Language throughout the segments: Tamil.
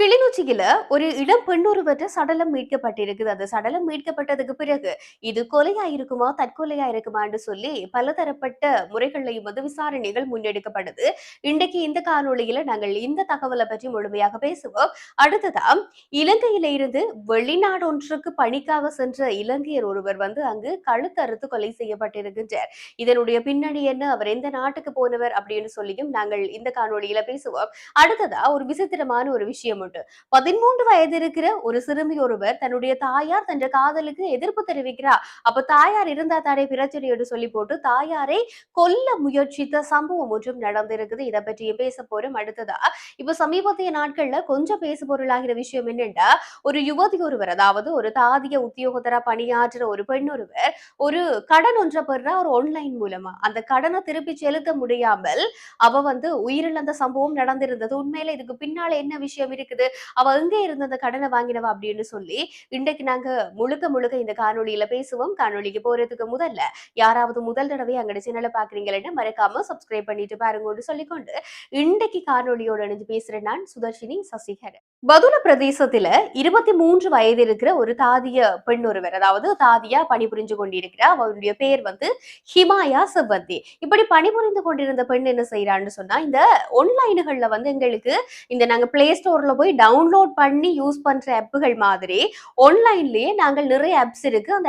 கிளிநொச்சியில ஒரு இளம் பெண்ணொருவற்ற சடலம் மீட்கப்பட்டிருக்குது. அந்த சடலம் மீட்கப்பட்டதுக்கு பிறகு இது கொலையா இருக்குமா, தற்கொலையா இருக்குமான்னு சொல்லி பலதரப்பட்ட முறைகள்லையும் விசாரணைகள் முன்னெடுக்கப்படுது. இன்றைக்கு இந்த காணொளியில நாங்கள் இந்த தகவலை பற்றி முழுமையாக பேசுவோம். அடுத்ததா, இலங்கையில இருந்து வெளிநாடு ஒன்றுக்கு பணிக்காக சென்ற இலங்கையர் ஒருவர் அங்கு கழுத்தறுத்து கொலை செய்யப்பட்டிருக்கின்றார். இதனுடைய பின்னணி என்ன, அவர் எந்த நாட்டுக்கு போனவர் அப்படின்னு சொல்லியும் நாங்கள் இந்த காணொளியில பேசுவோம். அடுத்ததா, ஒரு விசித்திரமான ஒரு விஷயம் உண்டு. 13 வயது இருக்கிற ஒரு சிறுமி ஒருவர் தன்னுடைய தாயார் தன் காதலுக்கு எதிர்ப்பு தெரிவிக்கிறார். அப்ப தாயார் இருந்தா தானே பிரச்சனை என்று சொல்லி போட்டு தாயாரை கொல்ல முயற்சித்த சம்பவம் ஒன்றும் நடந்திருக்குது. இதை பற்றியும் பேச போறோம். அடுத்ததா, இப்ப சமீபத்திய நாட்கள்ல கொஞ்சம் பேசு பொருளாகிற விஷயம் என்னன்னா, ஒரு யுவதி ஒருவர், அதாவது ஒரு தாதிய உத்தியோகத்தரா பணியாற்றுற ஒரு பெண் ஒருவர் ஒரு கடன் ஒன்றை பெறா ஒரு ஆன்லைன் மூலமா அந்த கடனை திருப்பி செலுத்த முடியாமல் அவ உயிரிழந்த சம்பவம் நடந்திருந்தது. உண்மையில இதுக்கு பின்னால என்ன விஷயம் இருக்குது, அவ எங்க இருந்து அந்த கடனை வாங்கினவா அப்படின்னு சொல்லி இன்றைக்கு நாங்க முழுக்க முழுக்க இந்த காணொளியில பேசுவோம். காணொளிக்கு போறதுக்கு முதல்ல யாராவது முதல் தடவை அங்கட சேனலை பாக்குறீங்கன்னா மறக்காம சப்ஸ்கிரைப் பண்ணிட்டு பாருங்கன்னு சொல்லிக்கொண்டு இன்றைக்கு காணொளியோட இணைஞ்சு பேசுறேன். நான் சுதர்ஷினி சசிகரன். பதுள பிரதேசத்துல 23 வயது இருக்கிற ஒரு தாதிய பெண் ஒருவர், அதாவது தாதியா பணிபுரிஞ்சு கொண்டிருக்கிறார். அவருடைய பேர் ஹிமாயா செவ்வந்தி. இப்படி பணிபுரிந்து கொண்டிருந்த பெண் என்ன செய்யறான்னு சொன்னா, இந்த ஆன்லைன்கள்ல எங்களுக்கு இந்த நாங்க பிளே ஸ்டோர்ல போய் டவுன்லோட் பண்ணி யூஸ் பண்ற ஆப்புகள் மாதிரி ஆன்லைன்லயே நாங்கள் நிறைய ஆப்ஸ் இருக்கு. அந்த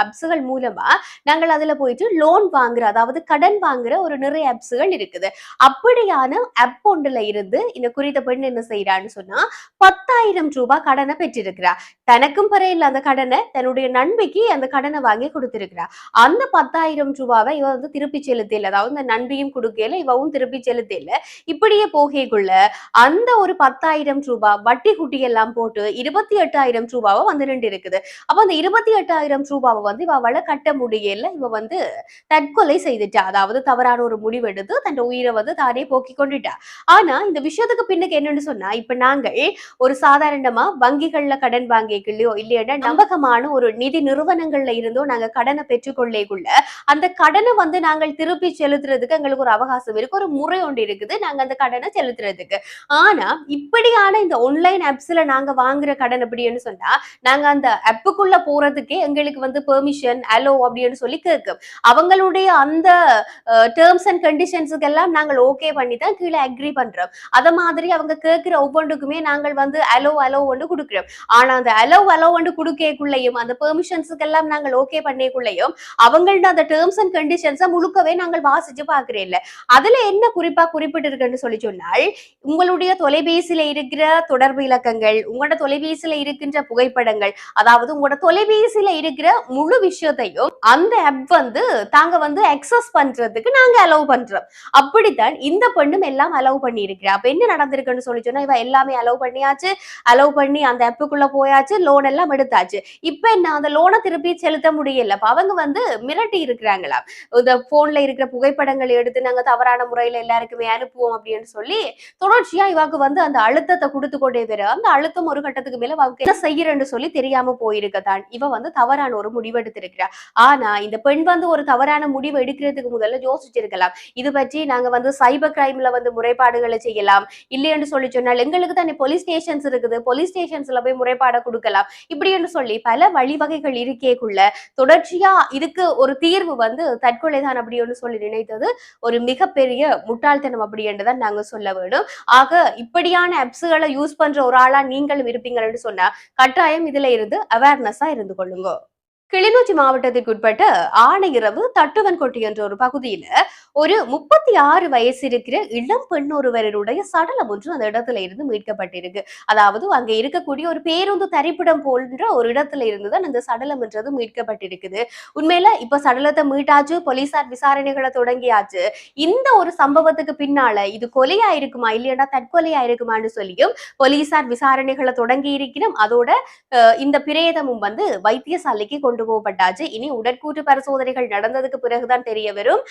ஆப்ஸ்கள் மூலமா நாங்கள் அதுல போயிட்டு லோன் வாங்குற, அதாவது கடன் வாங்குற ஒரு நிறைய ஆப்ஸ்கள் இருக்குது. அப்படியான ஆப் ஒன்றுல இருந்து இந்த குறித்த பெண் என்ன செய்யறான்னு சொன்னா, 10,000 ரூபாய் கடனை பெற்றிருக்கிறார். தனக்கும் பரையில் அந்த கடனை தன்னுடைய நண்பிக்கு அந்த கடனை வாங்கி கொடுத்திருக்கிறார். அந்த 10,000 ரூபாவை இவ திருப்பி செலுத்தல, அதாவது இந்த நன்றியும் கொடுக்கல, இவவும் திருப்பி செலுத்தல. இப்படியே போகைக்குள்ள அந்த ஒரு 10,000 ரூபாய் வட்டி குட்டி எல்லாம் போட்டு 28,000 ரூபாவை நின்று இருக்குது. அப்ப அந்த 28,000 ரூபாவை இவளால கட்ட முடியல. இவ தற்கொலை செய்துட்டா. அதாவது தவறான ஒரு முடிவு எடுத்து தன் உயிரை தானே போக்கி கொண்டுட்டா. ஆனா இந்த விஷயத்துக்கு பின்னுக்கு என்னன்னு சொன்னா, இப்ப நாங்கள் ஒரு சாதாரணமா வங்கிகள்ல கடன் வாங்கிக்கலையோ இல்லையா நம்பகமான ஒரு நிதி நிறுவனங்கள்ல இருந்தோ நாங்க கடனை பெற்றுக்கொள்ளேக்குள்ள அந்த கடனை நாங்கள் திருப்பி செலுத்துறதுக்கு எங்களுக்கு ஒரு அவகாசம் இருக்கு, ஒரு முறை ஒன்று இருக்குது நாங்க அந்த கடனை செலுத்துறதுக்கு. ஆனா இப்படியான இந்த ஆன்லைன் ஆப்ஸ்ல நாங்க வாங்குற கடன் அப்படின்னு சொன்னா, நாங்க அந்த ஆப்புக்குள்ள போறதுக்கே எங்களுக்கு பெர்மிஷன் அலோ அப்படின்னு சொல்லி கேட்கும். அவங்களுடைய அந்த டேர்ம்ஸ் அண்ட் கண்டிஷன்ஸுக்கு எல்லாம் நாங்கள் ஓகே பண்ணி தான் கீழே அக்ரி பண்றோம். அத மாதிரி அவங்க கேட்கிற ஒவ்வொன்றுக்குமே நாங்கள் அலோ அலோ ஒன்று கொடுக்கிறோம். ஆனா அந்த அலோ அலோ ஒன்று கொடுக்கக்குள்ளேயும் அந்த பெர்மிஷன்ஸுக்கு எல்லாம் நாங்கள் ஓகே பண்ணக்குள்ளேயும் அவங்கள்ட்ட அந்த டேர்ம்ஸ் அண்ட் கண்டிஷன்ஸை முழுக்கவே நாங்கள் வாசிச்சு பாக்குறேன். இல்ல அதுல என்ன குறிப்பா குறிப்பிட்டு இருக்குன்னு சொல்லி சொன்னால், உங்களுடைய தொலைபேசியில இருக்கிற தொடர்பு இலக்கங்கள், உங்களோட தொலைபேசியில இருக்கின்ற புகைப்படங்கள், அதாவது உங்களோட தொலைபேசியில இருக்கிற முழு விஷயத்தையும் அந்த ஆப் தாங்க அக்சஸ் பண்றதுக்கு நாங்க அலோவ் பண்றோம். அப்படித்தான் இந்த பெண்ணும் எல்லாம் அலோவ் பண்ணி இருக்கிறா. அப்ப என்ன நடந்திருக்குன்னு சொல்லி சொன்னா, இவ எல்லாமே அலோவ் பண்ணியாச்சு, அலோவ் பண்ணி அந்த ஆப்புக்குள்ள போயாச்சு, லோன் எல்லாம் எடுத்தாச்சு. இப்ப என்ன, அந்த லோனை திருப்பி செலுத்த முடியல. அவங்க மிரட்டி இருக்கிறாங்களா, இந்த போன்ல இருக்கிற புகைப்படங்களை எடுத்து நாங்க தவறான முறையில எல்லாருக்குமே அனுப்புவோம் அப்படின்னு சொல்லி தொடர்ச்சியா இவாக்கு அந்த அழுத்தத்தை கொடுத்து கொண்டே வர, அந்த அழுத்தம் ஒரு கட்டத்துக்கு மேல அவங்க என்ன செய்யறன்னு சொல்லி தெரியாம போயிருக்கதான் இவ தவறான ஒரு முடிவு எடுத்திருக்கிறா. ஆனா இந்த பெண் ஒரு தவறான முடிவு எடுக்கிறதுக்கு முதல்ல யோசிச்சிருக்கலாம். இது பற்றி நாங்க சைபர் கிரைம்ல முறைப்பாடுகளை செய்யலாம், இல்லைன்னு சொல்லி சொன்னால் எங்களுக்கு தான் போலீஸ் ஸ்டேஷன்ஸ் இருக்குது, போலீஸ் ஸ்டேஷன்ஸ்ல போய் முறைப்பாட கொடுக்கலாம், இப்படி என்று சொல்லி பல வழிவகைகள் இருக்கேக்குள்ள தொடர்ச்சியா இதுக்கு ஒரு தீர்வு தற்கொலை தான் அப்படின்னு சொல்லி நினைத்தது ஒரு மிகப்பெரிய முட்டாள்தனம் அப்படி என்றுதான் நாங்க சொல்ல வேண்டும். ஆக இப்படியான ஆப்ஸ்களை யூஸ் பண்ற ஒரு ஆளா நீங்களும் இருப்பீங்கன்னு சொன்னா கட்டாயம் இதுல இருந்து அவேர்னஸா இருந்து கொள்ளுங்க. கிளிநொச்சி மாவட்டத்திற்கு உட்பட்ட ஆணையிறவு தட்டுவன்கொட்டி என்ற ஒரு பகுதியில ஒரு 36 வயசு இருக்கிற இளம் பெண் ஒருவருடைய சடலம் ஒன்று அந்த இடத்துல இருந்து மீட்கப்பட்டிருக்கு. அதாவது அங்க இருக்கக்கூடிய ஒரு பேருந்து தரிப்பிடம் போன்ற ஒரு இடத்துல இருந்துதான் அந்த சடலம் என்றது மீட்கப்பட்டிருக்குது. உண்மையில இப்ப சடலத்தை மீட்டாச்சு, போலீசார் விசாரணைகளை தொடங்கியாச்சு. இந்த ஒரு சம்பவத்துக்கு பின்னால இது கொலையா இருக்குமா இல்லையா தற்கொலையா இருக்குமான்னு சொல்லியும் போலீசார் விசாரணைகளை தொடங்கி இருக்கிறோம். அதோட இந்த பிரேதமும் வைத்தியசாலைக்கு கொண்டு கொண்டு போகப்பட்டாச்சு. இனி உடற்கூற்று பரிசோதனைகள் நடந்ததுக்கு பிறகுதான் தெரிய வரும்.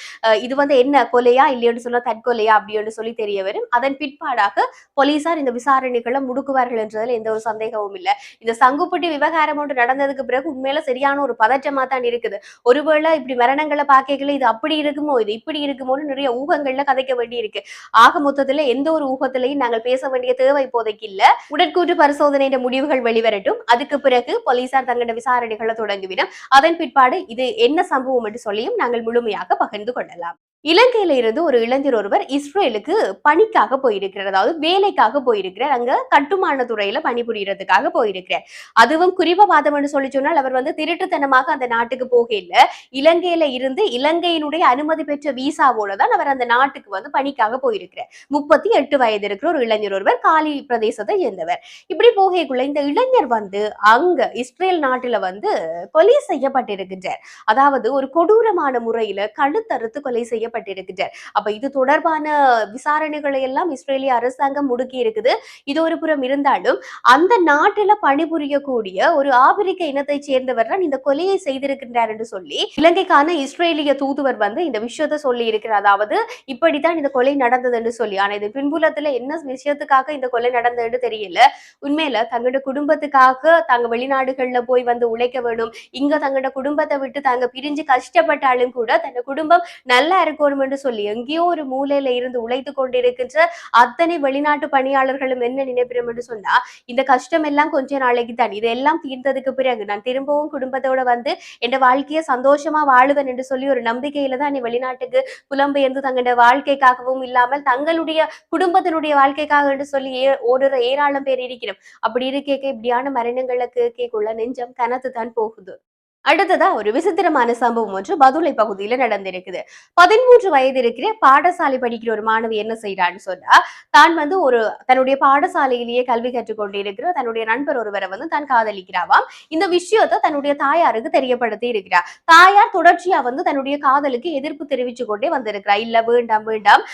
இது வந்து என்ன கொலையா இல்லையோன்னு சொன்னா தற்கொலையா அப்படின்னு சொல்லி தெரிய வரும். அதன் பிற்பாடாக போலீசார் இந்த விசாரணைகளை முடுக்குவார்கள் என்றதுல எந்த ஒரு சந்தேகமும் இல்ல. இந்த சங்குப்பட்டி விவகாரம் ஒன்று நடந்ததுக்கு பிறகு உண்மையில சரியான ஒரு பதற்றமா தான் இருக்குது. ஒருவேளை இப்படி மரணங்களை பார்க்கல இது அப்படி இருக்குமோ இது இப்படி இருக்குமோன்னு நிறைய ஊகங்கள்ல கதைக்க வேண்டி இருக்கு. ஆக மொத்தத்துல எந்த ஒரு ஊகத்திலையும் நாங்கள் பேச வேண்டிய தேவை இப்போதைக்கு இல்ல. உடற்கூற்று பரிசோதனை முடிவுகள் வெளிவரட்டும். அதுக்கு பிறகு போலீசார் தங்களோட விசாரணைகளை தொடங்கிவிடும். அதன் பிற்பாடு இது என்ன சம்பவம் என்று சொல்லியும் நாங்கள் முழுமையாக பகிர்ந்து கொள்ளலாம். இலங்கையில இருந்து ஒரு இளைஞர் ஒருவர் இஸ்ரேலுக்கு பணிக்காக போயிருக்கிறார். அதாவது வேலைக்காக போயிருக்கிறார். அங்க கட்டுமான துறையில பணிபுரியறதுக்காக போயிருக்கிறார். அதுவும் குறிப்பவாதம் என்று சொல்லி சொன்னால் அவர் வந்து திருட்டுத்தனமாக அந்த நாட்டுக்கு போக இல்ல. இலங்கையில இருந்து இலங்கையினுடைய அனுமதி பெற்ற விசாவோட தான் அவர் அந்த நாட்டுக்கு வந்து பணிக்காக போயிருக்கிறார். 38 வயது இருக்கிற ஒரு இளைஞர் ஒருவர் காலி பிரதேசத்தை சேர்ந்தவர். இப்படி போகக்குள்ள இந்த இளைஞர் வந்து அங்க இஸ்ரேல் நாட்டுல வந்து கொலை செய்யப்பட்டிருக்கின்றார். அதாவது ஒரு கொடூரமான முறையில கழுத்தறுத்து கொலை செய்ய செய்யப்பட்டிருக்கிறார். அப்ப இது தொடர்பான விசாரணைகளை எல்லாம் இஸ்ரேலிய அரசாங்கம் முடுக்கி இருக்குது. இது ஒரு புறம் இருந்தாலும் அந்த நாட்டில பணிபுரியக்கூடிய ஒரு ஆப்பிரிக்க இனத்தை சேர்ந்தவர் தான் இந்த கொலையை செய்திருக்கின்றார் என்று சொல்லி இலங்கைக்கான இஸ்ரேலிய தூதுவர் வந்து இந்த விஷயத்தை சொல்லி இருக்கிறார். அதாவது இப்படித்தான் இந்த கொலை நடந்தது என்று சொல்லி. ஆனா இது பின்புலத்துல என்ன விஷயத்துக்காக இந்த கொலை நடந்ததுன்னு தெரியல. உண்மையில தங்களோட குடும்பத்துக்காக தாங்க வெளிநாடுகள்ல போய் வந்து உழைக்க வேணும், இங்க தங்களோட குடும்பத்தை விட்டு தாங்க பிரிஞ்சு கஷ்டப்பட்டாலும் கூட தன் குடும்பம் நல்லா இருக்கணும் என்று சொல்லி எங்கேயோ ஒரு மூலையில இருந்து உழைத்து கொண்டிருக்கின்ற அத்தனை வெளிநாட்டு பணியாளர்களும் என்ன நினைப்பிடும் என்று சொன்னா இந்த கஷ்டம் எல்லாம் கொஞ்ச நாளைக்கு தான், இதெல்லாம் தீர்ந்ததுக்கு பிறகு நான் திரும்பவும் குடும்பத்தோட வந்து என் வாழ்க்கையை சந்தோஷமா வாழுவேன் என்று சொல்லி ஒரு நம்பிக்கையில தான் நீ வெளிநாட்டுக்கு புலம்பெயர்ந்து தங்களோட வாழ்க்கைக்காகவும் இல்லாமல் தங்களுடைய குடும்பத்தினுடைய வாழ்க்கைக்காக என்று சொல்லி ஓடுற ஏராளம் பேர் இருக்கிறோம். அப்படி இருக்க இப்படியான மரணங்களுக்கு கேக்குள்ள நெஞ்சம் கனத்து தான் போகுது. அடுத்ததா ஒரு விசித்திரமான சம்பவம் ஒன்று பதுளை பகுதியில நடந்திருக்குது. 13 வயது இருக்கிற பாடசாலை படிக்கிற ஒரு மாணவி என்ன செய்யறான்னு சொன்னா தான் வந்து ஒரு தன்னுடைய பாடசாலையிலேயே கல்வி கற்றுக் கொண்டிருக்கிற தன்னுடைய நண்பர் ஒருவரை வந்து தான் காதலிக்கிறாவாம். இந்த விஷயத்தை தன்னுடைய தாயாருக்கு தெரியப்படுத்தி இருக்கிறார். தாயார் தொடர்ச்சியா வந்து தன்னுடைய காதலுக்கு எதிர்ப்பு தெரிவிச்சு கொண்டே வந்திருக்கிறா. இல்ல வேண்டாம் வேண்டாம்,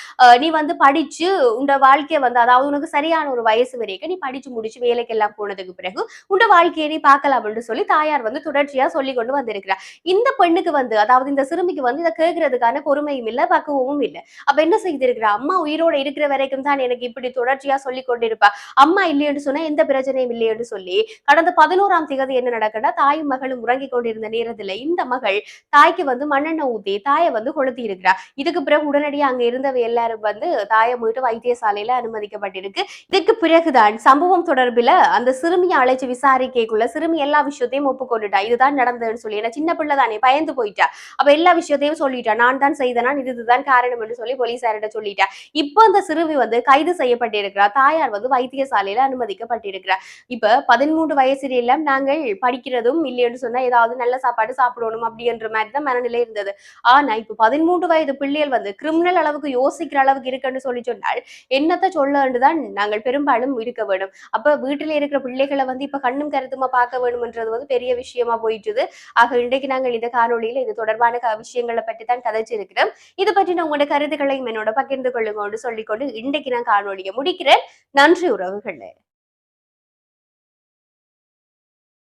நீ வந்து படிச்சு உண்ட வாழ்க்கையை வந்து அதாவது உனக்கு சரியான ஒரு வயசு வரைக்கும் நீ படிச்சு முடிச்சு வேலைக்கெல்லாம் போனதுக்கு பிறகு உண்ட வாழ்க்கையை நீ பார்க்கலாம் என்று சொல்லி தாயார் வந்து தொடர்ச்சியா சொல்லி கொண்டு வந்திருக்கிறார். இந்த பெண்ணுக்கு வந்து அதாவது இந்த சிறுமிக்கு வந்து இதை கேட்கறதுக்கான பொறுமையும் இல்ல, பக்குவமும் இல்ல. அப்ப என்ன செய்திருக்கிறா, அம்மா உயிரோட இருக்கிற வரைக்கும் தான் எனக்கு இப்படி தொடர்ச்சியா சொல்லி கொண்டிருப்பா, அம்மா இல்லையென்று சொன்னா எந்த பிரச்சனையும் இல்லையென்று சொல்லி கடந்த 11ஆம் தேதி என்ன நடக்குன்னா தாயும் மகளும் உறங்கி கொண்டிருந்த நேரத்துல இந்த மகள் தாய்க்கு வந்து மண்ணெண்ணெய் ஊத்தி தாயை வந்து கொளுத்தி இருக்கிறா. இதுக்கு பிறகு உடனடியாக அங்க இருந்தவ எல்லாரும் வந்து தாயை மீட்டு வைத்தியசாலையில அனுமதிக்கப்பட்டிருக்கு. இதுக்கு பிறகுதான் சம்பவம் தொடர்பில் அந்த சிறுமியை அழைச்சு விசாரிக்கைக்குள்ள சிறுமி எல்லா விஷயத்தையும் ஒப்புக்கொண்டுட்டா. இதுதான் நடந்தது சொல்லி, ஏன்னா சின்ன பிள்ளை தானே பயந்து போயிட்டா. அப்ப எல்லா விஷயத்தையும் சொல்லிட்டா, நான் தான் செய்தனா இதுதான் காரணம் என்று சொல்லி போலீசாரிட்ட சொல்லிட்டா. இப்ப அந்த சிறுமி வந்து கைது செய்யப்பட்டிருக்கிறார். தாயார் வந்து வைத்தியசாலையில அனுமதிக்கப்பட்டிருக்கிறார். இப்ப 13 வயசுல எல்லாம் நாங்கள் படிக்கிறதும் இல்லைன்னு சொன்னா ஏதாவது நல்ல சாப்பாடு சாப்பிடணும் அப்படின்ற மாதிரி தான் மனநிலை இருந்தது. ஆனா இப்ப 13 வயது பிள்ளைகள் வந்து கிரிமினல் அளவுக்கு யோசிக்கிற அளவுக்கு இருக்குன்னு சொல்லி சொன்னால் என்னத்தை சொல்லதான் நாங்கள் பெரும்பாலும் இருக்க வேண்டும். அப்ப வீட்டுல இருக்கிற பிள்ளைகளை வந்து இப்ப கண்ணும் கருத்துமா பார்க்க வேணும்ன்றது வந்து பெரிய விஷயமா போயிட்டுது. ஆக இன்றைக்கு நாங்கள் இந்த காணொலியில இது தொடர்பான விஷயங்களை பற்றி தான் கதைச்சிருக்கிறோம். இது பற்றி உங்களோட கருத்துக்களையும் என்னோட பகிர்ந்து கொள்ளுங்க சொல்லிக்கொண்டு இன்றைக்கு நான் காணொலியை முடிக்கிறேன். நன்றி உறவுகளே.